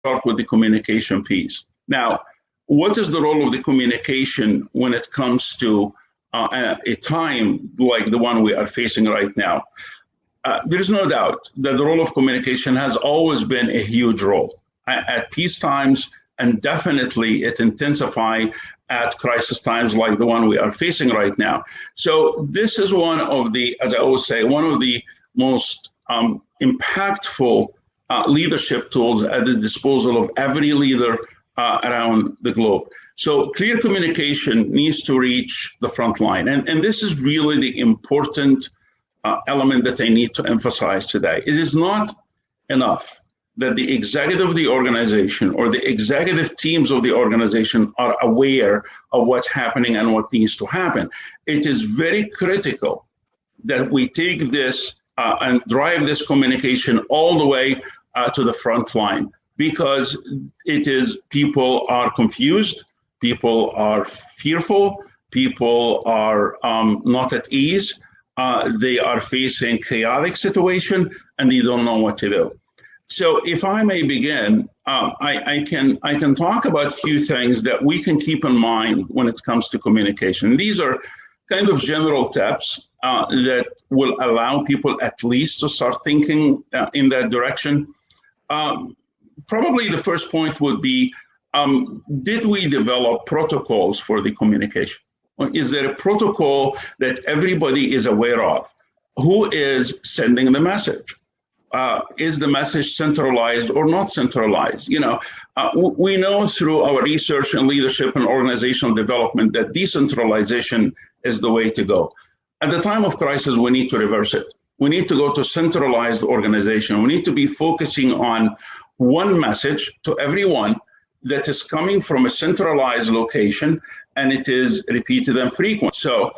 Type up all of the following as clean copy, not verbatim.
start with the communication piece. Now, what is the role of the communication when it comes to a time like the one we are facing right now? There's no doubt that the role of communication has always been a huge role at peace times, and definitely it intensifies at crisis times like the one we are facing right now. So this is one of the, as I always say, one of the most impactful leadership tools at the disposal of every leader around the globe. So clear communication needs to reach the front line. And this is really the important element that I need to emphasize today. It is not enough that the executive of the organization or the executive teams of the organization are aware of what's happening and what needs to happen. It is very critical that we take this and drive this communication all the way to the front line, because it is, people are confused, people are fearful, people are not at ease, they are facing chaotic situation, and they don't know what to do. So if I may begin, I can talk about a few things that we can keep in mind when it comes to communication. These are kind of general tips that will allow people at least to start thinking in that direction. Probably the first point would be, did we develop protocols for the communication? Or is there a protocol that everybody is aware of? Who is sending the message? Is the message centralized or not centralized? You know, we know through our research and leadership and organizational development that decentralization is the way to go. At the time of crisis, we need to reverse it. We need to go to centralized organization. We need to be focusing on one message to everyone that is coming from a centralized location, and it is repeated and frequent. So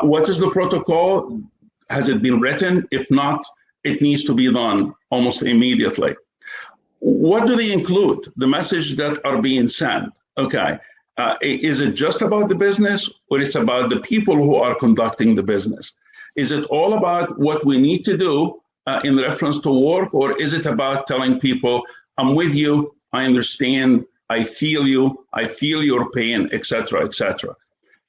what is the protocol? Has it been written? If not, it needs to be done almost immediately. What do they include? The message that are being sent. Okay, is it just about the business, or it's about the people who are conducting the business? Is it all about what we need to do in reference to work, or is it about telling people, I'm with you, I understand, I feel you, I feel your pain, etc., etc.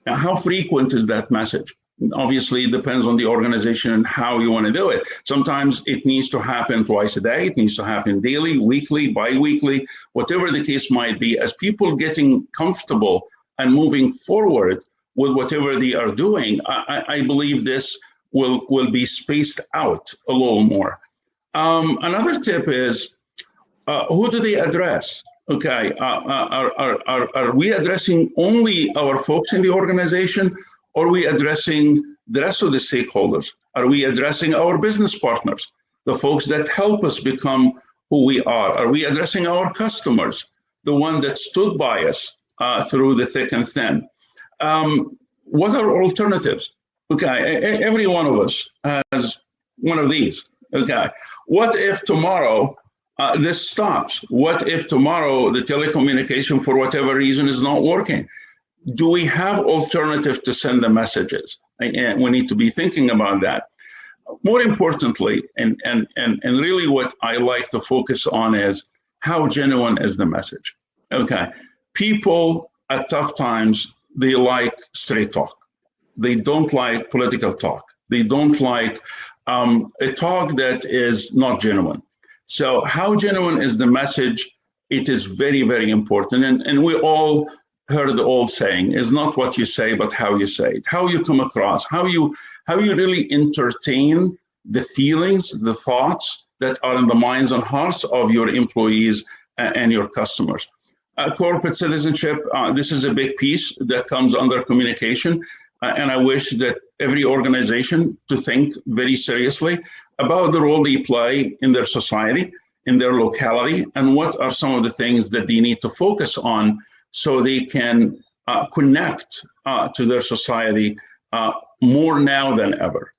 Now, how frequent is that message? Obviously, it depends on the organization and how you want to do it. Sometimes it needs to happen twice a day. It needs to happen daily, weekly, bi-weekly, whatever the case might be. As people getting comfortable and moving forward with whatever they are doing, I believe this will be spaced out a little more. Another tip is, who do they address? Okay, are we addressing only our folks in the organization? Or are we addressing the rest of the stakeholders? Are we addressing our business partners, the folks that help us become who we are? Are we addressing our customers, the one that stood by us through the thick and thin? What are alternatives? Okay, every one of us has one of these. Okay, what if tomorrow this stops? What if tomorrow the telecommunication, for whatever reason, is not working? Do we have alternatives to send the messages? And we need to be thinking about that. More importantly, and really what I like to focus on is how genuine is the message. Okay, people at tough times, they like straight talk. They don't like political talk. They don't like a talk that is not genuine. So how genuine is the message? It is very, very important. And we all heard the old saying, is not what you say, but how you say it, how you come across, how you really entertain the feelings, the thoughts that are in the minds and hearts of your employees and your customers. Corporate citizenship, this is a big piece that comes under communication. And I wish that every organization to think very seriously about the role they play in their society, in their locality, and what are some of the things that they need to focus on so they can connect to their society more now than ever.